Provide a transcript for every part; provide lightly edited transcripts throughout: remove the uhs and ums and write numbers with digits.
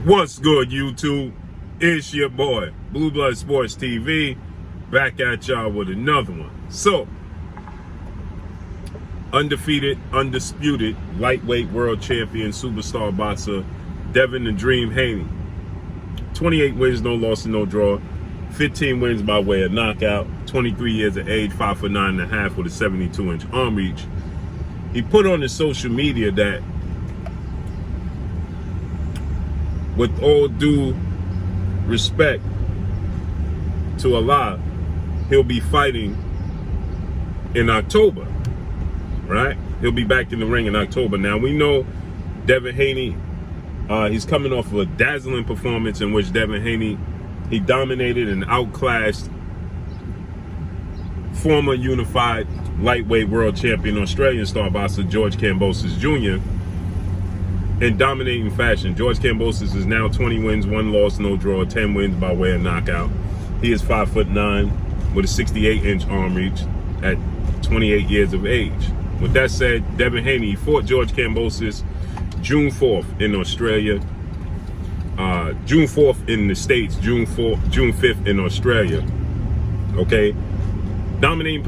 What's good, YouTube? It's your boy, Blue Blood Sports TV, back at y'all with another one. So, undefeated, undisputed, lightweight world champion, superstar boxer, Devin the Dream Haney. 28 wins, no loss and no draw. 15 wins by way of knockout. 23 years of age, 5'9.5" with a 72-inch arm reach. He put on his social media that, with all due respect to Allah, he'll be fighting in October, right? He'll be back in the ring in October. Now, we know Devin Haney, he's coming off of a dazzling performance in which Devin Haney, he dominated and outclassed former unified lightweight world champion Australian star boxer George Kambosos Jr. in dominating fashion. George Kambosos is now 20 wins, 1 loss, no draw, 10 wins by way of knockout. He is 5'9" with a 68-inch arm reach at 28 years of age. With that said, Devin Haney fought George Kambosos June 4th in Australia, June 4th in the States, June 5th in Australia. Okay, dominating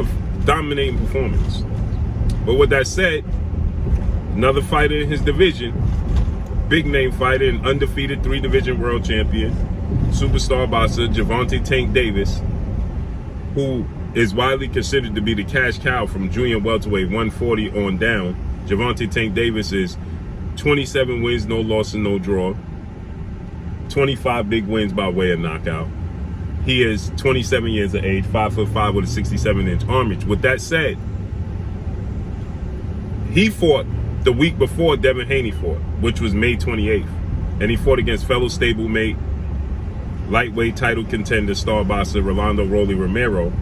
performance. But with that said, another fighter in his division, big name fighter and undefeated 3-division world champion, superstar boxer Gervonta Tank Davis, who is widely considered to be the cash cow from junior welterweight 140 on down. Gervonta Tank Davis is 27 wins, no loss and no draw. 25 big wins by way of knockout. He is 27 years of age, 5'5" with a 67-inch arm reach. With that said, he fought the week before Devin Haney fought, which was May 28th. And he fought against fellow stablemate, lightweight title contender, star boxer Rolando Rolly Romero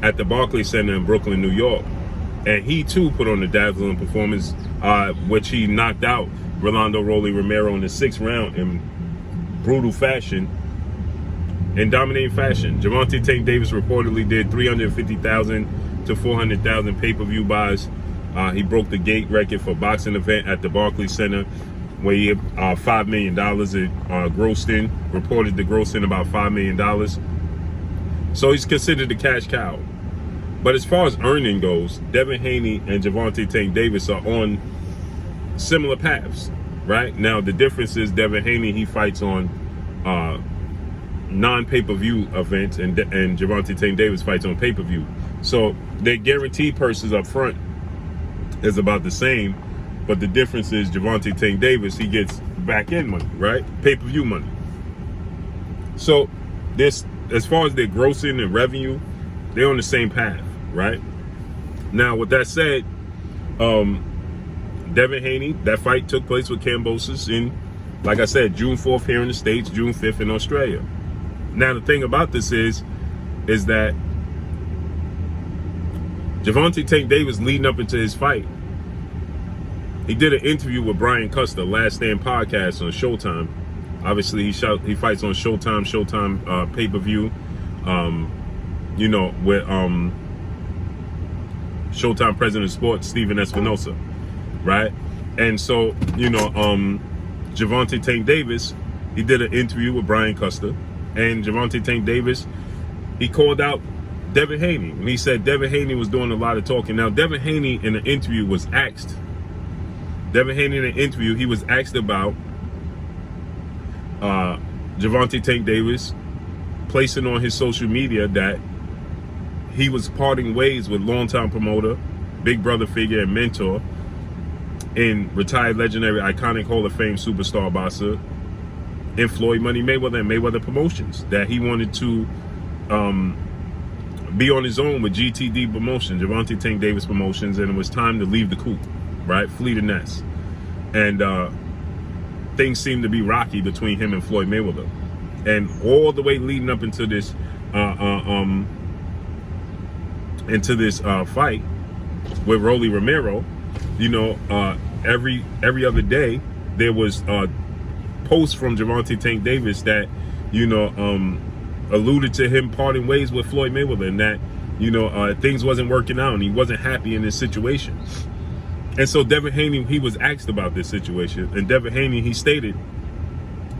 at the Barclays Center in Brooklyn, New York. And he too put on a dazzling performance, which he knocked out Rolando Rolly Romero in the 6th round in brutal fashion, in dominating fashion. Gervonta Tank Davis reportedly did 350,000 to 400,000 pay-per-view buys. He broke the gate record for boxing event at the Barclays Center, where he $5 million grossed in, reported to gross in about $5 million. So he's considered a cash cow. But as far as earning goes, Devin Haney and Gervonta Tank Davis are on similar paths, right? Now, the difference is Devin Haney, he fights on non-pay-per-view events, and Gervonta Tank Davis fights on pay-per-view. So their guaranteed purses up front is about the same, but the difference is Gervonta Tank Davis, he gets back-end money, right? Pay-per-view money. So this, as far as their grossing and revenue, they're on the same path, right? Now, with that said, Devin Haney, that fight took place with Kambosos in, like I said, June 4th here in the States, June 5th in Australia. Now, the thing about this is that Gervonta Tank Davis, leading up into his fight, he did an interview with Brian Custer, Last Stand podcast on Showtime. Obviously, he fights on Showtime pay-per-view, you know, with Showtime president of sports, Steven Espinosa, right? And so, you know, Gervonta Tank Davis, he did an interview with Brian Custer, and Gervonta Tank Davis, he called out Devin Haney, and he said Devin Haney was doing a lot of talking. Now, Devin Haney in the interview was asked, he was asked about Gervonta Tank Davis placing on his social media that he was parting ways with longtime promoter, big brother figure and mentor, and retired legendary iconic Hall of Fame superstar boxer in Floyd Money Mayweather and Mayweather Promotions, that he wanted to be on his own with GTD Promotions, Gervonta Tank Davis Promotions, and it was time to leave the coop, right? Flee the nest. And things seemed to be rocky between him and Floyd Mayweather. And all the way leading up into this fight with Rolly Romero, you know, every other day there was posts from Gervonta Tank Davis that, you know, alluded to him parting ways with Floyd Mayweather, and that, you know, things wasn't working out and he wasn't happy in this situation. And so Devin Haney, he was asked about this situation, and Devin Haney, he stated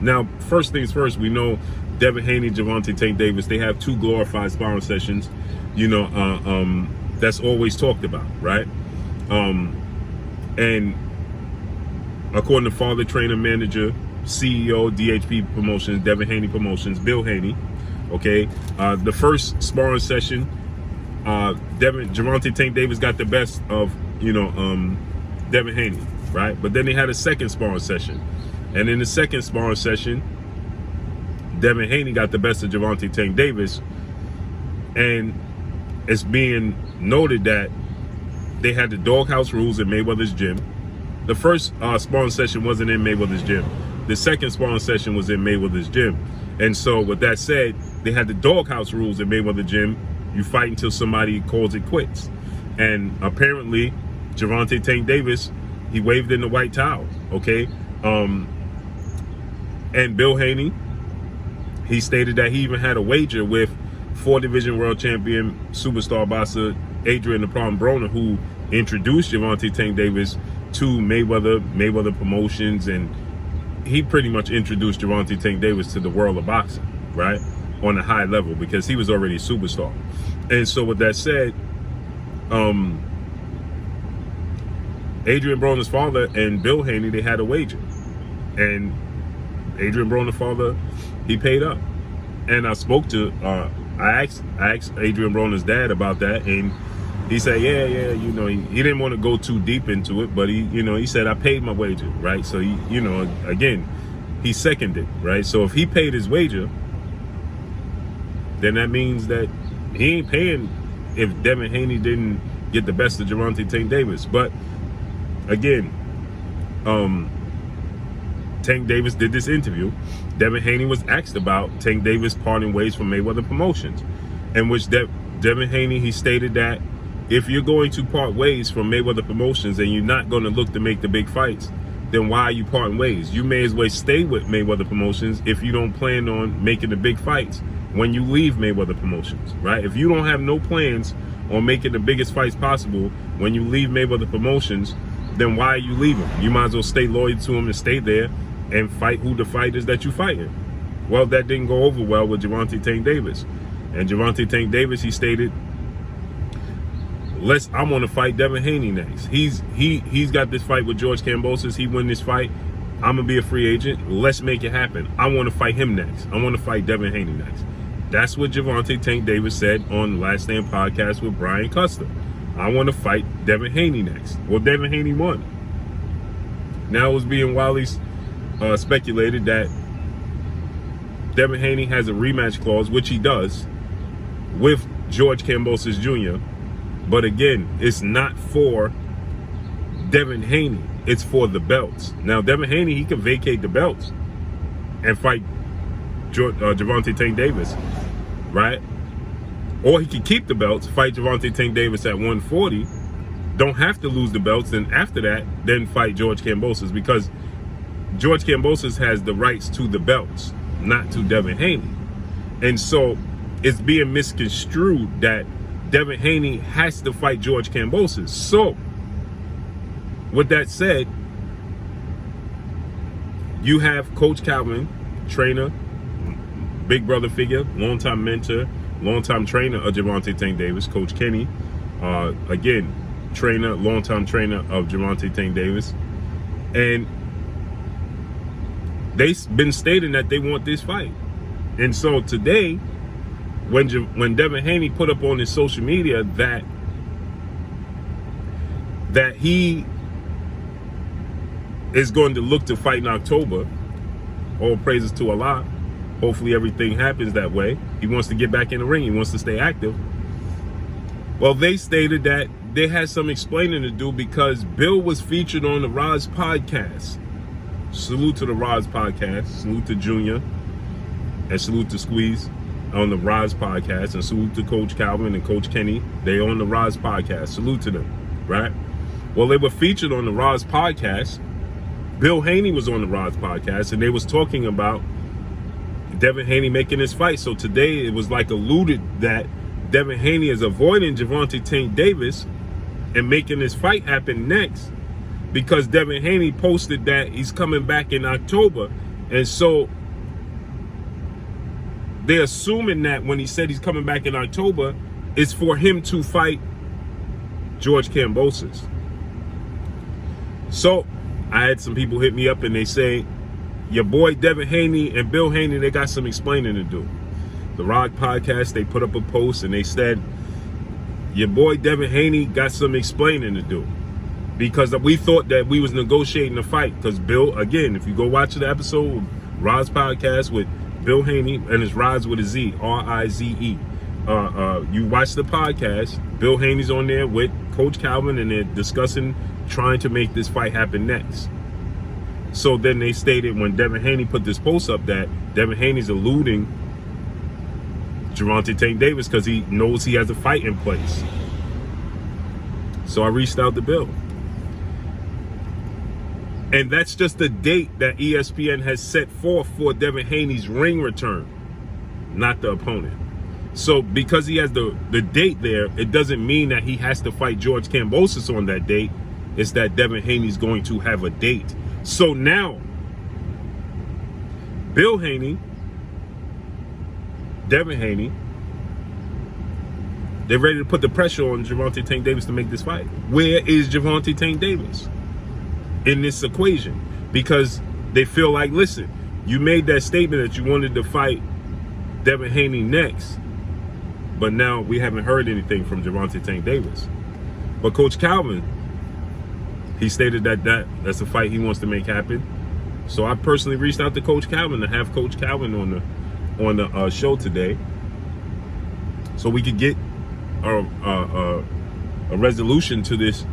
Now, first things first, we know Devin Haney, Gervonta Tank Davis, they have 2 glorified sparring sessions, that's always talked about, right? And according to father, trainer, manager, CEO, DHP Promotions, Devin Haney Promotions, Bill Haney, okay, the first sparring session, Gervonta Tank Davis got the best of, Devin Haney, right? But then they had a second sparring session. And in the second sparring session, Devin Haney got the best of Gervonta Tank Davis. And it's being noted that they had the doghouse rules in Mayweather's gym. The first sparring session wasn't in Mayweather's gym. The second sparring session was in Mayweather's gym. And so with that said, they had the doghouse rules in Mayweather's gym. You fight until somebody calls it quits. And apparently, Gervonta Tank Davis, he waved in the white towel, okay? And Bill Haney, he stated that he even had a wager with 4-division world champion superstar boxer Adrian "The Problem" Broner, who introduced Gervonta Tank Davis to Mayweather Promotions, and he pretty much introduced Gervonta Tank Davis to the world of boxing, right? On a high level, because he was already a superstar. And so with that said, Adrian Broner's father and Bill Haney, they had a wager. And Adrian Broner's father, he paid up. And I spoke to, I asked Adrian Broner's dad about that, and he said, yeah, he didn't want to go too deep into it, but he said, I paid my wager, right? So, again, he seconded, right? So if he paid his wager, then that means that he ain't paying if Devin Haney didn't get the best of Gervonta Tank Davis. But again, Tank Davis did this interview. Devin Haney was asked about Tank Davis parting ways from Mayweather Promotions, in which Devin Haney, he stated that if you're going to part ways from Mayweather Promotions and you're not going to look to make the big fights, then why are you parting ways? You may as well stay with Mayweather Promotions if you don't plan on making the big fights when you leave Mayweather Promotions, right? If you don't have no plans on making the biggest fights possible when you leave Mayweather Promotions, then why are you leaving? You might as well stay loyal to him and stay there and fight who the fighters that you fighting. Well, that didn't go over well with Gervonta Tank Davis. And Gervonta Tank Davis, he stated, I want to fight Devin Haney next. He's got this fight with George Kambosos. He win this fight, I'm gonna be a free agent. Let's make it happen. I want to fight him next. I want to fight Devin Haney next. That's what Gervonta Tank Davis said on Last Stand podcast with Brian Custer. I want to fight Devin Haney next. Well, Devin Haney won. Now it was being wildly speculated that Devin Haney has a rematch clause, which he does, with George Kambosos Jr. But again, it's not for Devin Haney. It's for the belts. Now, Devin Haney, he can vacate the belts and fight Gervonta Tank Davis, right? Or he can keep the belts, fight Gervonta Tank Davis at 140, don't have to lose the belts, and after that, then fight George Kambosos, because George Kambosos has the rights to the belts, not to Devin Haney. And so it's being misconstrued that Devin Haney has to fight George Kambosos. So, with that said, you have Coach Calvin, trainer, big brother figure, longtime mentor, longtime trainer of Gervonta Tank Davis, Coach Kenny, again, trainer, longtime trainer of Gervonta Tank Davis, and they've been stating that they want this fight. And so today, when Devin Haney put up on his social media that he is going to look to fight in October, all praises to Allah. Hopefully everything happens that way. He wants to get back in the ring. He wants to stay active. Well, they stated that they had some explaining to do because Bill was featured on the Roz podcast. Salute to the Roz podcast. Salute to Junior. And salute to Squeeze on the Roz podcast. And salute to Coach Calvin and Coach Kenny. They on the Roz podcast. Salute to them, right? Well, they were featured on the Roz podcast. Bill Haney was on the Roz podcast, and they was talking about Devin Haney making this fight. So today it was like alluded that Devin Haney is avoiding Gervonta Tank Davis and making this fight happen next, because Devin Haney posted that he's coming back in October And so they're assuming that when he said he's coming back in October, it's for him to fight George Kambosos. So I had some people hit me up and they say, your boy Devin Haney and Bill Haney, they got some explaining to do. The Rock Podcast, they put up a post and they said, your boy Devin Haney got some explaining to do. Because we thought that we was negotiating a fight. Because Bill, again, if you go watch the episode of Rod's Podcast with Bill Haney, and it's Rod's with a Z, R-I-Z-E. You watch the podcast, Bill Haney's on there with Coach Calvin, and they're discussing trying to make this fight happen next. So then they stated when Devin Haney put this post up that Devin Haney's alluding Gervonta Tank Davis because he knows he has a fight in place. So I reached out to Bill. And that's just the date that ESPN has set forth for Devin Haney's ring return, not the opponent. So because he has the date there, it doesn't mean that he has to fight George Kambosos on that date. It's that Devin Haney's going to have a date. So now, Bill Haney, Devin Haney, they're ready to put the pressure on Gervonta Tank Davis to make this fight. Where is Gervonta Tank Davis in this equation? Because they feel like, listen, you made that statement that you wanted to fight Devin Haney next, but now we haven't heard anything from Gervonta Tank Davis. But Coach Calvin, he stated that that's a fight he wants to make happen. So I personally reached out to Coach Calvin to have Coach Calvin on the show today, so we could get a resolution to this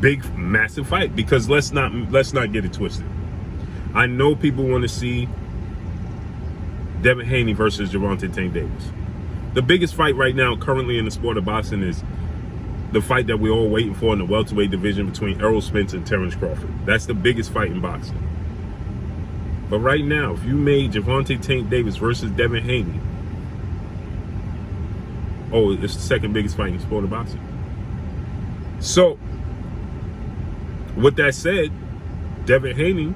big, massive fight. Because let's not get it twisted. I know people want to see Devin Haney versus Gervonta Tank Davis. The biggest fight right now, currently in the sport of boxing, is the fight that we're all waiting for in the welterweight division between Errol Spence and Terrence Crawford. That's the biggest fight in boxing. But right now, if you made Gervonta Tank Davis versus Devin Haney, oh, it's the second biggest fight in the sport of boxing. So, with that said, Devin Haney,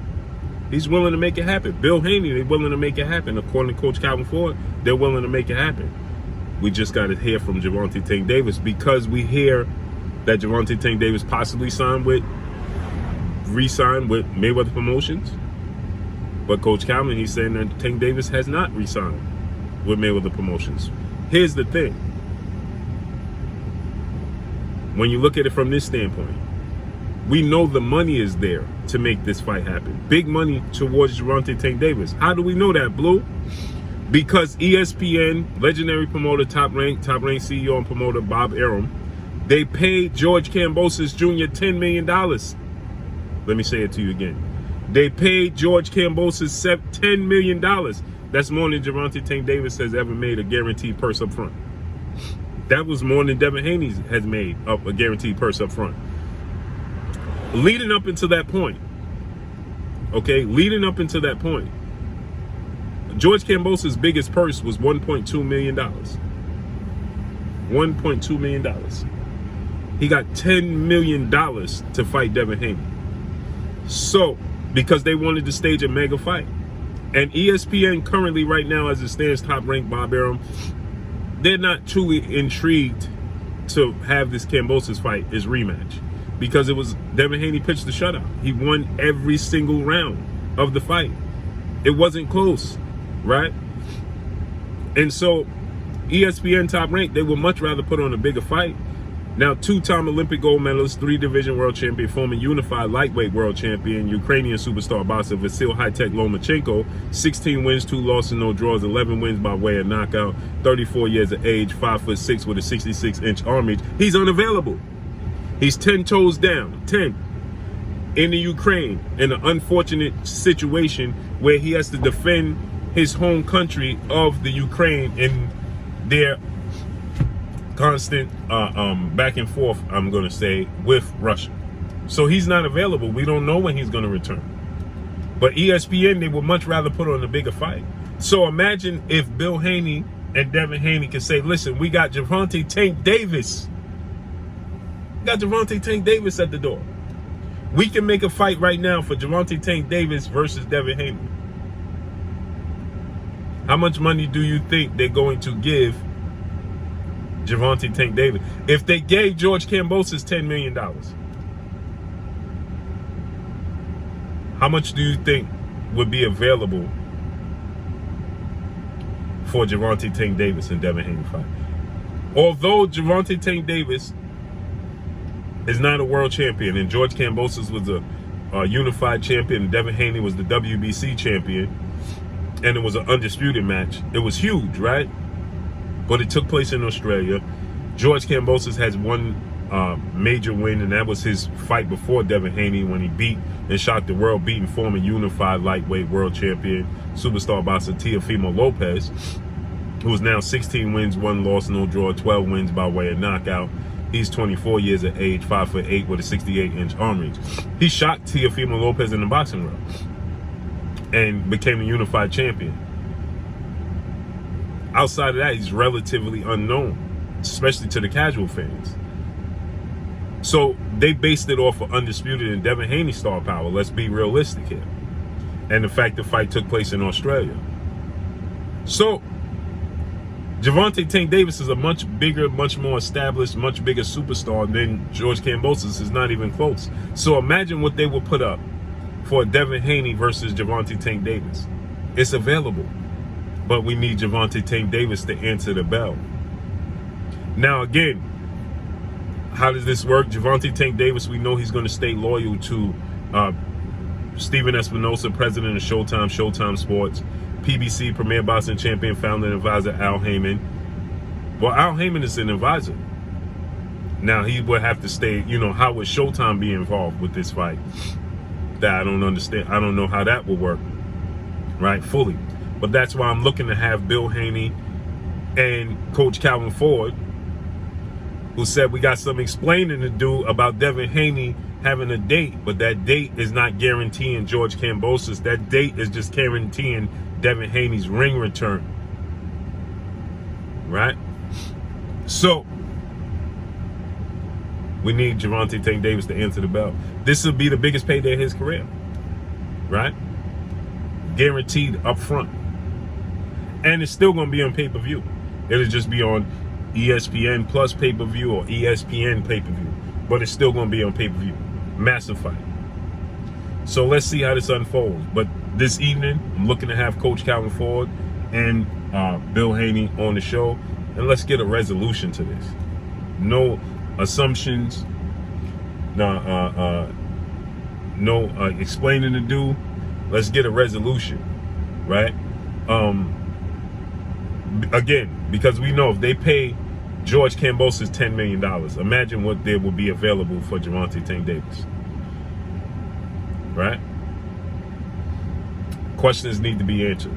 he's willing to make it happen. Bill Haney, they're willing to make it happen. According to Coach Calvin Ford, they're willing to make it happen. We just got to hear from Gervonta Tank Davis, because we hear that Gervonta Tank Davis possibly re-signed with Mayweather Promotions. But Coach Calvin, he's saying that Tank Davis has not re-signed with Mayweather Promotions. Here's the thing. When you look at it from this standpoint, we know the money is there to make this fight happen. Big money towards Gervonta Tank Davis. How do we know that, Blue? Because ESPN, legendary promoter, top ranked CEO and promoter Bob Arum, they paid George Kambosos Jr. $10 million. Let me say it to you again. They paid George Kambosos $10 million. That's more than Gervonta Tank Davis has ever made a guaranteed purse up front. That was more than Devin Haney has made up a guaranteed purse up front. Leading up into that point, George Kambosos' biggest purse was $1.2 million. $1.2 million. He got $10 million to fight Devin Haney. So, because they wanted to stage a mega fight. And ESPN currently, right now, as it stands, top-ranked Bob Arum, they're not truly intrigued to have this Kambosos fight as rematch. Because it was Devin Haney pitched the shutout. He won every single round of the fight. It wasn't close. Right? And so ESPN top ranked, they would much rather put on a bigger fight. Now, two-time Olympic gold medalist, 3-division world champion, former unified lightweight world champion, Ukrainian superstar boxer Vasyl High-Tech Lomachenko, 16 wins, 2 losses, no draws, 11 wins by way of knockout, 34 years of age, 5'6" with a 66-inch arm reach. He's unavailable. He's 10 toes down, 10, in the Ukraine, in an unfortunate situation where he has to defend his home country of the Ukraine in their constant back and forth, I'm going to say, with Russia. So he's not available. We don't know when he's going to return. But ESPN, they would much rather put on a bigger fight. So imagine if Bill Haney and Devin Haney could say, listen, we got Gervonta Tank Davis. We got Gervonta Tank Davis at the door. We can make a fight right now for Gervonta Tank Davis versus Devin Haney. How much money do you think they're going to give Gervonta Tank Davis? If they gave George Kambosos $10 million, how much do you think would be available for Gervonta Tank Davis and Devin Haney fight? Although Gervonta Tank Davis is not a world champion, and George Kambosos was a unified champion, and Devin Haney was the WBC champion, and it was an undisputed match. It was huge, right? But it took place in Australia. George Kambosos has one major win, and that was his fight before Devin Haney, when he beat and shocked the world, beating former unified lightweight world champion, superstar boxer Teofimo Lopez, who is now 16 wins, 1 loss, no draw, 12 wins by way of knockout. He's 24 years of age, 5'8" with a 68-inch arm reach. He shocked Teofimo Lopez in the boxing world and became a unified champion. Outside of that, he's relatively unknown, especially to the casual fans. So they based it off of Undisputed and Devin Haney star power. Let's be realistic here. And the fact the fight took place in Australia. So Gervonta Tank Davis is a much bigger, much more established, much bigger superstar than George Kambosos. Is not even close. So imagine what they would put up for Devin Haney versus Gervonta Tank Davis. It's available. But we need Gervonta Tank Davis to answer the bell. Now again, how does this work? Gervonta Tank Davis, we know he's going to stay loyal to Steven Espinosa, president of Showdown Sports, PBC, Premier Boxing Champion, founder and advisor Al Heyman. Well, Al Heyman is an advisor. Now, he would have to stay, how would Showtime be involved with this fight? That I don't understand. I don't know how that will work, right, fully. But that's why I'm looking to have Bill Haney and Coach Calvin Ford, who said we got some explaining to do about Devin Haney having a date, but that date is not guaranteeing George Kambosos. That date is just guaranteeing Devin Haney's ring return, right? So we need Gervonta Tank Davis to answer the bell. This will be the biggest payday of his career, right? Guaranteed up front. And it's still going to be on pay-per-view. It'll just be on ESPN Plus pay-per-view or ESPN pay-per-view. But it's still going to be on pay-per-view. Massive fight. So let's see how this unfolds. But this evening, I'm looking to have Coach Calvin Ford and Bill Haney on the show. And let's get a resolution to this. No assumptions. No explaining to do. Let's get a resolution, right? Again, because we know if they pay George Kambosos $10 million, imagine what there will be available for Gervonta Tank Davis, right? Questions need to be answered.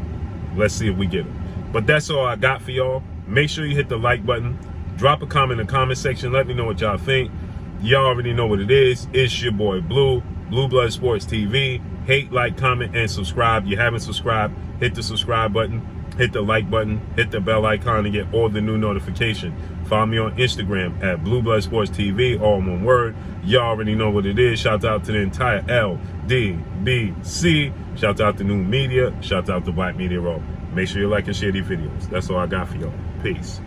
Let's see if we get them. But that's all I got for y'all. Make sure you hit the like button. Drop a comment in the comment section. Let me know what y'all think. Y'all already know what it is. It's your boy Blue Blood Sports TV. Hate, like, comment, and subscribe. You haven't subscribed, hit the subscribe button, hit the like button, hit the bell icon to get all the new notifications. Follow me on Instagram at Blue Blood Sports TV, all in one word. Y'all already know what it is. Shout out to the entire LDBC. Shout out to New Media. Shout out to Black Media Raw. Make sure you like and share these videos. That's all I got for y'all. Peace.